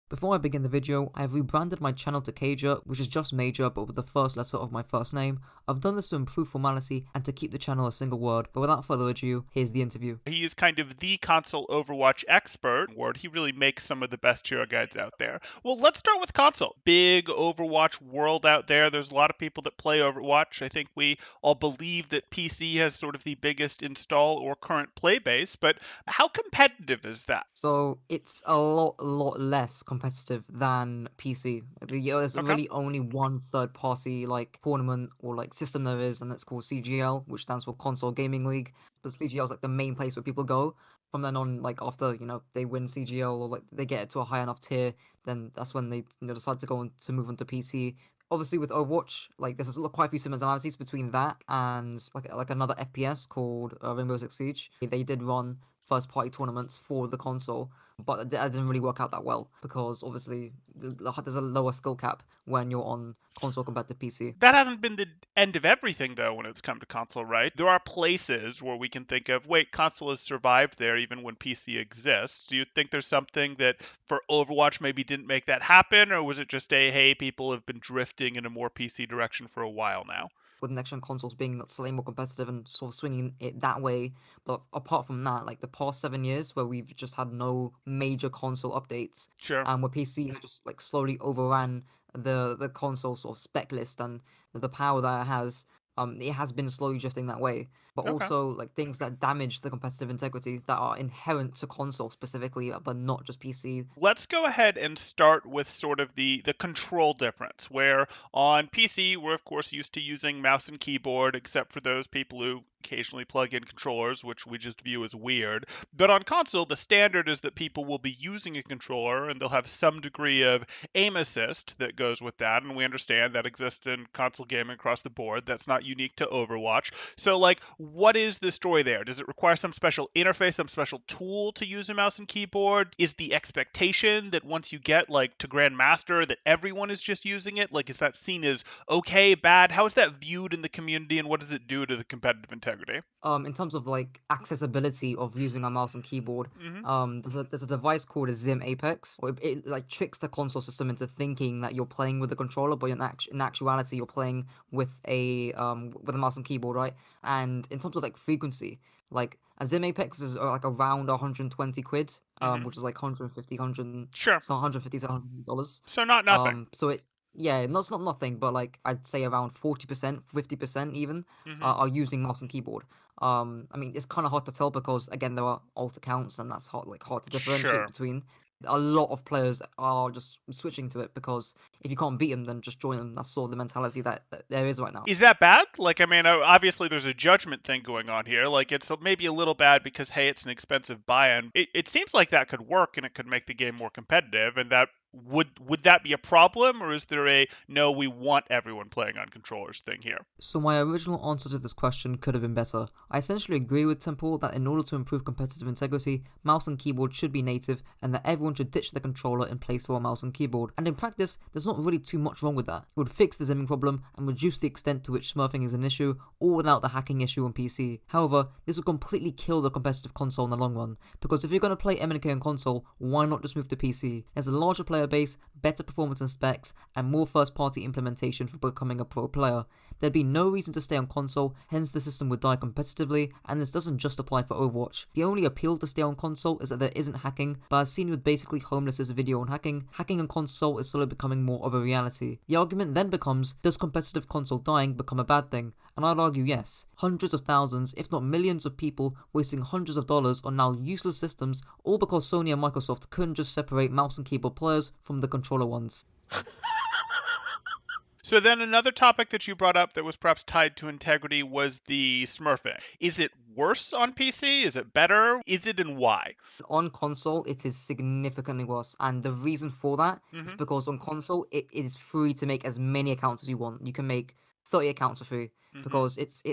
Before I begin the video, I have rebranded my channel to Kajor, which is just Major but with the first letter of my first name. I've done this to improve formality and to keep the channel a single word, but without further ado, here's the interview. He is kind of the console Overwatch expert. He really makes some of the best hero guides out there. Well, let's start with console. Big Overwatch world out there. There's a lot of people that play Overwatch. I think we all believe that PC has sort of the biggest install or current play base, but how competitive is that? So it's a lot less competitive than PC. There's Okay. really only one third-party like tournament or like system there is, and it's called CGL, which stands for Console Gaming League. But CGL is like the main place where people go. From then on, like after they win CGL or like they get it to a high enough tier, then that's when they decide to go on to move on to PC. Obviously, with Overwatch, like there's quite a few similarities between that and like another FPS called Rainbow Six Siege. They did run first party tournaments for the console, but that didn't really work out that well because obviously there's a lower skill cap when you're on console compared to PC. That hasn't been the end of everything, though, when it's come to console, right? There are places where we can think of, wait, console has survived there even when PC exists. Do you think there's something that for Overwatch maybe didn't make that happen, or was it just hey, people have been drifting in a more PC direction for a while now? With next gen consoles being slightly more competitive and sort of swinging it that way. But apart from that, like the past 7 years where we've just had no major console updates, Sure. and where PC has just like slowly overran the console sort of spec list and the power that it has. It has been slowly drifting that way, but Okay. also like things that damage the competitive integrity that are inherent to console specifically, but not just PC. Let's go ahead and start with sort of the control difference, where on PC we're of course used to using mouse and keyboard, except for those people who occasionally plug in controllers, which we just view as weird. But on console, the standard is that people will be using a controller and they'll have some degree of aim assist that goes with that, and we understand that exists in console gaming across the board. That's not unique to Overwatch. So, like, what is the story there? Does it require some special interface, some special tool to use a mouse and keyboard? Is the expectation that once you get, like, to Grandmaster that everyone is just using it? Like, is that seen as okay, bad? How is that viewed in the community, and what does it do to the competitive integrity? In terms of like accessibility of using a mouse and keyboard, Hmm. there's a device called a Zim Apex, or it like tricks the console system into thinking that you're playing with a controller, but in actuality you're playing with a mouse and keyboard, right? And in terms of like frequency, like a Zim Apex is like around 120 quid, Hmm. which is like 150, 100, Sure. so 150 to $100. So not nothing. So it yeah, it's not nothing, but like I'd say around 40%, 50% even Hmm. are using mouse and keyboard. I mean, it's kind of hard to tell because again, there are alt accounts, and that's hard to differentiate Sure. between. A lot of players are just switching to it because if you can't beat them, then just join them. That's sort of the mentality that there is right now. Is that bad? Like, I mean, obviously there's a judgment thing going on here. Like, it's maybe a little bad because, hey, it's an expensive buy-in. It seems like that could work and it could make the game more competitive. And that would that be a problem, or is there a no, we want everyone playing on controllers thing here? So my original answer to this question could have been better. I essentially agree with Temporal that in order to improve competitive integrity, mouse and keyboard should be native and that everyone should ditch the controller in place for a mouse and keyboard. And in practice, there's not really too much wrong with that. It would fix the zimming problem and reduce the extent to which smurfing is an issue, all without the hacking issue on PC. However, this would completely kill the competitive console in the long run, because if you're going to play MNK on console, why not just move to PC? There's a larger player base, better performance and specs, and more first-party implementation for becoming a pro player. There'd be no reason to stay on console, hence the system would die competitively, and this doesn't just apply for Overwatch. The only appeal to stay on console is that there isn't hacking, but as seen with basically Homeless's video on hacking, hacking on console is slowly becoming more of a reality. The argument then becomes, does competitive console dying become a bad thing? And I'd argue yes. Hundreds of thousands, if not millions of people wasting hundreds of dollars on now useless systems, all because Sony and Microsoft couldn't just separate mouse and keyboard players from the controller ones. So then another topic that you brought up that was perhaps tied to integrity was the smurfing. Is it worse on PC? Is it better? Is it, and why? On console, it is significantly worse, and the reason for that is Hmm. because on console, it is free to make as many accounts as you want. You can make 30 accounts for free Hmm. because it's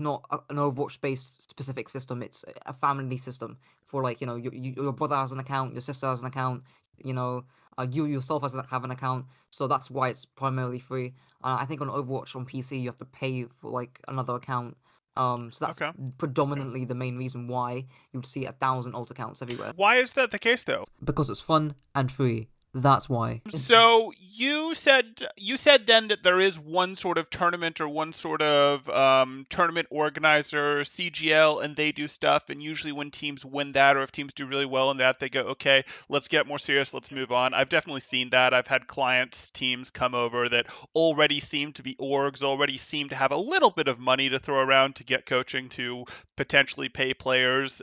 not an Overwatch based specific system. It's a family system for like your brother has an account, your sister has an account, you know. You yourself have an account, so that's why it's primarily free. I think on Overwatch on PC you have to pay for like another account, So that's Okay. predominantly the main reason why you'd see 1,000 alt accounts everywhere. Why is that the case though? Because it's fun and free. That's why. So you said then that there is one sort of tournament or one sort of tournament organizer, CGL, and they do stuff. And usually when teams win that, or if teams do really well in that, they go, okay, let's get more serious, let's move on. I've definitely seen that. I've had clients, teams come over that already seem to be orgs, already seem to have a little bit of money to throw around to get coaching, to potentially pay players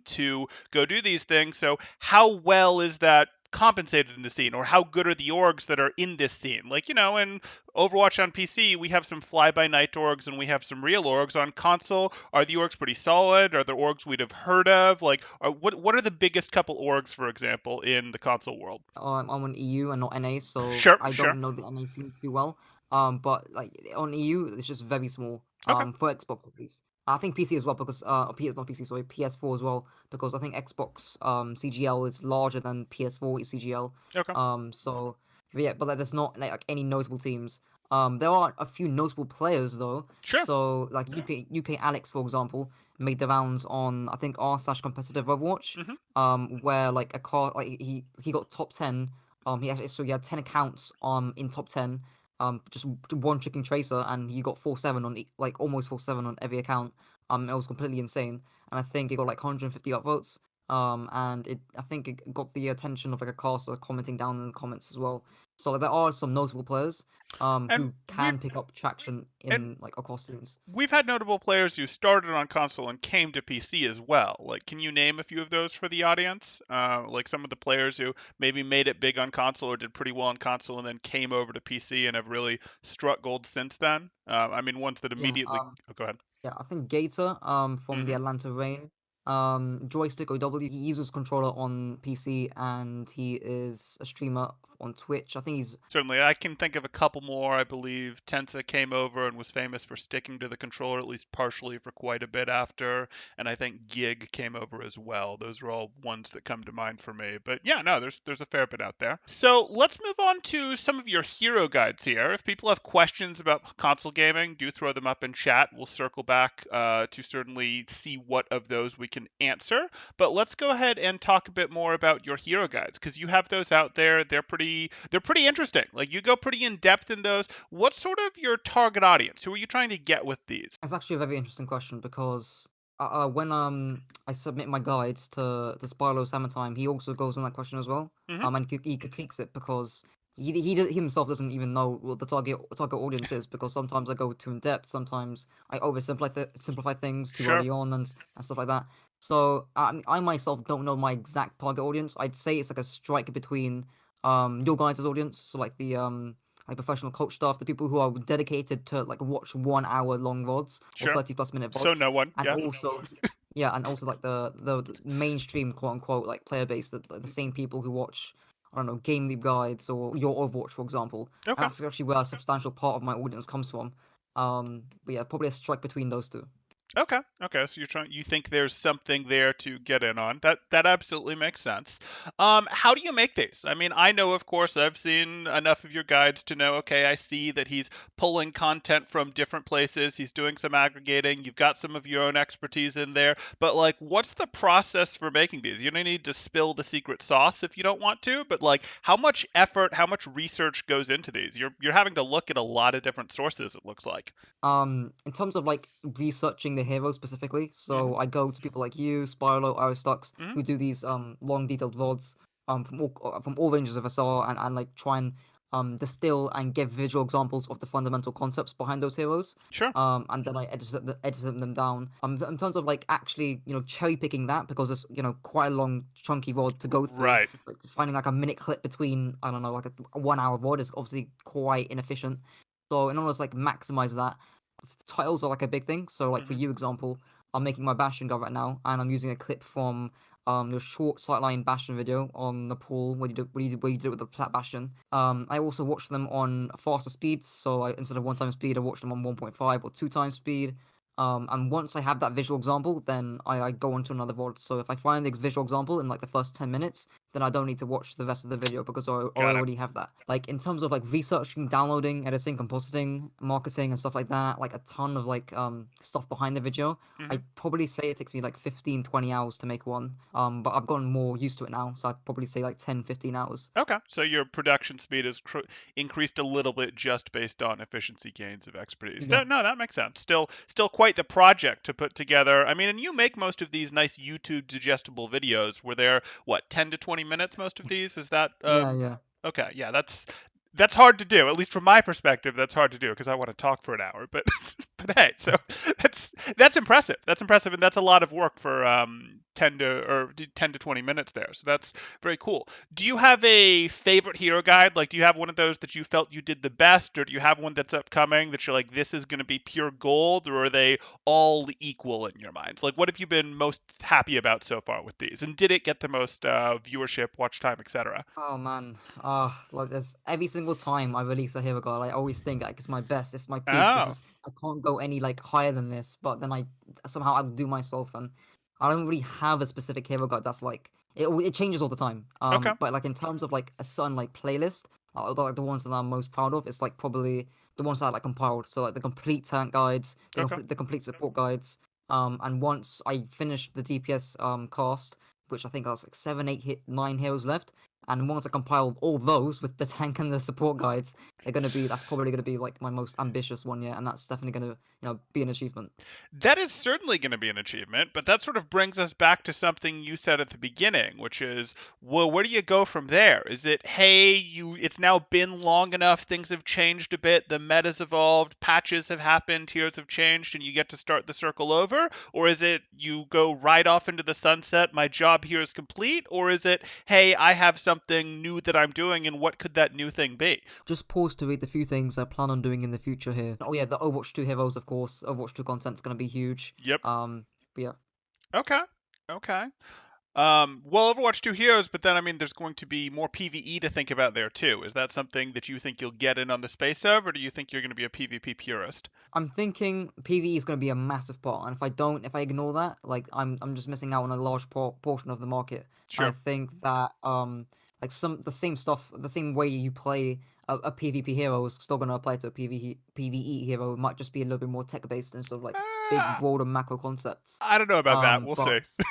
to go do these things. So how well is that compensated in the scene, or how good are the orgs that are in this scene? Like, in Overwatch on PC, we have some fly by night orgs and we have some real orgs. On console, are the orgs pretty solid? Are there orgs we'd have heard of? Like, what are the biggest couple orgs, for example, in the console world? I'm on EU and not NA, so Sure, I sure. don't know the NA scene too well. But like on EU, it's just very small. Okay. For Xbox at least. I think PC as well because PS not PC, sorry, PS4 as well because I think Xbox CGL is larger than PS4 CGL. Okay. So but yeah, but like there's not like any notable teams. There are a few notable players though. Sure. So like UK Alex for example made the rounds on I think r/competitive Overwatch Hmm. where like a car like he got top 10. He had 10 accounts in top 10, just one chicken tracer, and he got 4-7 on like almost 4-7 on every account. It was completely insane, and I think it got like 150 upvotes. And I think it got the attention of like a caster commenting down in the comments as well. So like, there are some notable players And who we can pick up traction and in like across scenes. we've had notable players who started on console and came to PC as well. Like, can you name a few of those for the audience? Like some of the players who maybe made it big on console or did pretty well on console and then came over to PC and have really struck gold since then. I mean, ones that Yeah, immediately. Oh, go ahead. yeah, I think Gator from the Hmm. Atlanta Reign, Joystick OW, he uses controller on PC and he is a streamer on Twitch. I think he's Certainly, I can think of a couple more. I believe Tensa came over and was famous for sticking to the controller, at least partially, for quite a bit after. And I think Gig came over as well. Those are all ones that come to mind for me. But yeah, no, there's a fair bit out there. So let's move on to some of your hero guides here. If people have questions about console gaming, do throw them up in chat. We'll circle back to certainly see what of those we can answer. But let's go ahead and talk a bit more about your hero guides because you have those out there. They're pretty interesting. Like you go pretty in depth in those. What's sort of your target audience? Who are you trying to get with these? That's actually a very interesting question because when I submit my guides to Spilo Summertime, he also goes on that question as well. Hmm. And he critiques it because he himself doesn't even know what the target audience is because sometimes I go too in depth, sometimes I simplify things too Sure. early on and stuff like that. So I myself don't know my exact target audience. I'd say it's like a strike between your guys' audience, so like professional coach staff, the people who are dedicated to like watch 1 hour long VODs or Sure. 30+ minute So VODs, no one. and Yeah. also yeah, and also like the mainstream quote unquote like player base, the same people who watch I don't know game league guides or your Overwatch for example, and Okay. that's actually where a substantial part of my audience comes from. But yeah, probably a strike between those two. Okay. Okay. So you think there's something there to get in on. That absolutely makes sense. How do you make these? I mean, I know, of course, I've seen enough of your guides to know, okay, I see that he's pulling content from different places. He's doing some aggregating. You've got some of your own expertise in there. But like, what's the process for making these? You don't need to spill the secret sauce if you don't want to, but like, how much effort, how much research goes into these? You're having to look at a lot of different sources, it looks like. In terms of like researching the hero specifically, Hmm. so I go to people like you, Spilo, ioStux, Hmm. who do these long detailed VODs from all ranges of SR and like try and distill and give visual examples of the fundamental concepts behind those heroes. Sure. And then I edit them down. In terms of like actually cherry picking that because it's quite a long chunky VOD to go through. Right. Like finding like a minute clip between I don't know like a 1 hour VOD is obviously quite inefficient. So in order to like maximize that, titles are like a big thing. So like for Hmm. you example, I'm making my Bastion guide right now, and I'm using a clip from your short sightline Bastion video on the pool where you did it with the plat Bastion. I also watch them on faster speeds, so instead of 1 time speed, I watch them on 1.5 or 2 times speed. And once I have that visual example, then I go on to another VOD. So if I find the visual example in like the first 10 minutes, then I don't need to watch the rest of the video because I Got it. already have that. Like in terms of like researching, downloading, editing, compositing, marketing, and stuff like that, like a ton of like stuff behind the video. Hmm. I'd probably say it takes me like 15, 20 hours to make one. But I've gotten more used to it now, so I'd probably say like 10, 15 hours. Okay, so your production speed has increased a little bit just based on efficiency gains of expertise. Yeah. No, that makes sense. Still quite the project to put together. I mean, and you make most of these nice YouTube digestible videos. Where they're what, 10 to 20 minutes? Most of these is that Yeah, yeah. okay? Yeah, that's hard to do. At least from my perspective, that's hard to do because I want to talk for an hour. But but hey, so that's impressive. That's impressive, and that's a lot of work for 10 to 20 minutes there. So that's very cool. Do you have a favorite hero guide? Like, do you have one of those that you felt you did the best, or do you have one that's upcoming that you're like, this is going to be pure gold, or are they all equal in your minds? Like, what have you been most happy about so far with these, and did it get the most viewership, watch time, etc.? Oh man, like there's every single time I release a hero guide, I always think like it's my best, it's my peak. This Oh, is I can't go any like higher than this. But then I somehow outdo myself, and I don't really have a specific hero guide that's like it changes all the time. okay, But like in terms of like a certain like playlist, like the ones that I'm most proud of, it's like probably the ones that I like compiled. So like the complete tank guides, okay. the complete support guides. And once I finished the DPS cast, which I think I was like 9 heroes left. And once I compile all those with the tank and the support guides, that's probably gonna be like my most ambitious one yet, and that's definitely gonna be an achievement. That is certainly going to be an achievement, but that sort of brings us back to something you said at the beginning, which is, well, where do you go from there? Is it, hey, it's now been long enough, things have changed a bit, the meta's evolved, patches have happened, tiers have changed, and you get to start the circle over? Or is it you go right off into the sunset, my job here is complete? Or is it, hey, I have something new that I'm doing, and what could that new thing be? Just pause to read the few things I plan on doing in the future here. Oh yeah, the Overwatch 2 heroes, of course. Overwatch 2 content's gonna be huge. Yep. But yeah. Okay. Okay. Well, Overwatch 2 Heroes, but then I mean, there's going to be more PvE to think about there too. Is that something that you think you'll get in on the space of, or do you think you're going to be a PvP purist? I'm thinking PvE is going to be a massive part, and if I ignore that, like I'm just missing out on a large portion of the market. And I Sure. think that like the same stuff, the same way you play a PvP hero is still going to apply to a PvE hero. It might just be a little bit more tech based instead of like big, Uh, broader macro concepts. I don't know about that. We'll see.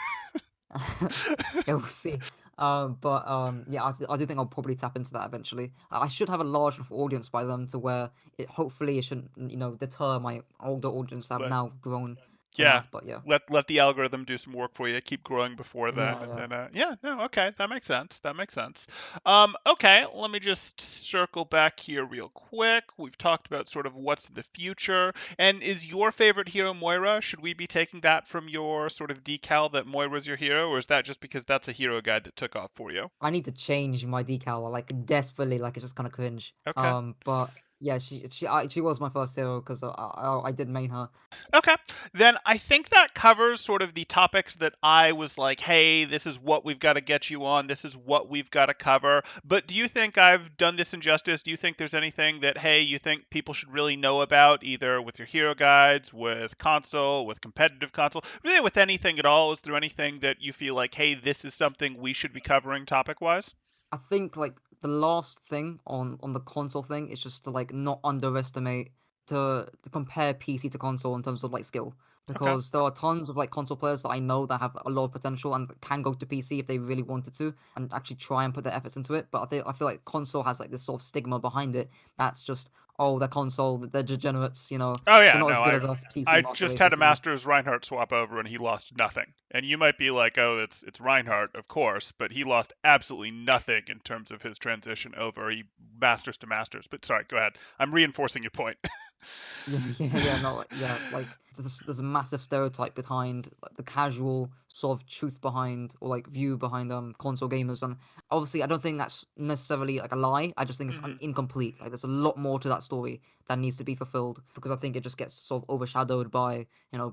But yeah, we'll see. Yeah, I do think I'll probably tap into that eventually. I should have a large enough audience by then to where hopefully it shouldn't, deter my older audience that have Let, now grown to yeah. now. But yeah, Let the algorithm do some work for you. Keep growing before then, yeah, and yeah. then yeah, no, okay, that makes sense. That makes sense. Okay, let me just circle back here real quick. We've talked about sort of what's in the future, and is your favorite hero Moira? Should we be taking that from your sort of decal that Moira's your hero, or is that just because that's a hero guide that took off for you? I need to change my decal like desperately. Like it's just kind of cringe. Okay. But yeah, she was my first hero because I did main her. Okay. Then I think that covers sort of the topics that I was like, hey, this is what we've got to get you on. This is what we've got to cover. But do you think I've done this injustice? Do you think there's anything that, hey, you think people should really know about, either with your hero guides, with console, with competitive console, really with anything at all? Is there anything that you feel like, hey, this is something we should be covering topic wise? I think like the last thing on the console thing is just to like not underestimate to compare PC to console in terms of like skill, Okay. because there are tons of like console players that I know that have a lot of potential and can go to PC if they really wanted to and actually try and put their efforts into it. But I feel like console has like this sort of stigma behind it that's just, oh, they're console, they're degenerates, Oh they're yeah, not as no, good I as us PC I master just had races, a Masters Reinhardt swap over and he lost nothing. And you might be like, oh, it's Reinhardt, of course, but he lost absolutely nothing in terms of his transition over. He Masters to Masters. But sorry, go ahead. I'm reinforcing your point. Yeah, yeah, no, yeah, like there's a massive stereotype behind like, the casual sort of truth behind or like view behind console gamers, and obviously I don't think that's necessarily like a lie. I just think it's Hmm. incomplete. Like there's a lot more to that story that needs to be fulfilled because I think it just gets sort of overshadowed by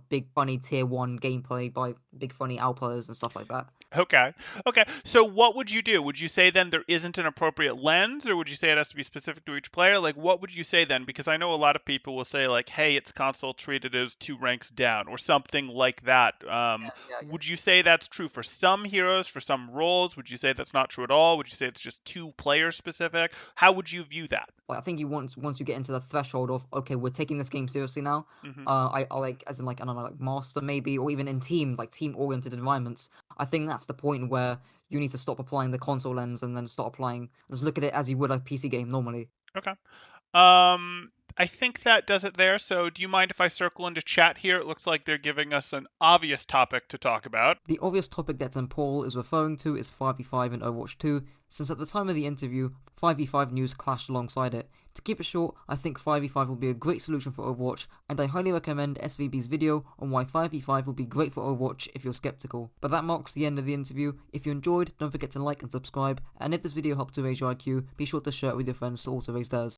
big funny tier 1 gameplay by big funny outplayers and stuff like that. Okay. Okay. So what would you do? Would you say then there isn't an appropriate lens, or would you say it has to be specific to each player? Like, what would you say then? Because I know a lot of people will say like, "Hey, it's console treated as too 2 ranks down, or something like that. Yeah. Would you say that's true for some heroes, for some roles? Would you say that's not true at all? Would you say it's just 2 player specific? How would you view that? Like, I think you once you get into the threshold of, okay, we're taking this game seriously now. Hmm. I like, as in, like, I don't know, like master maybe, or even in team, like team oriented environments. I think that's the point where you need to stop applying the console lens and then start applying, just look at it as you would a PC game normally. Okay. I think that does it there. So, do you mind if I circle into chat here? It looks like they're giving us an obvious topic to talk about. The obvious topic that Temporal is referring to is 5v5 in Overwatch 2, since at the time of the interview, 5v5 news clashed alongside it. To keep it short, I think 5v5 will be a great solution for Overwatch, and I highly recommend SVB's video on why 5v5 will be great for Overwatch if you're skeptical. But that marks the end of the interview. If you enjoyed, don't forget to like and subscribe, and if this video helped to raise your IQ, be sure to share it with your friends to also raise theirs.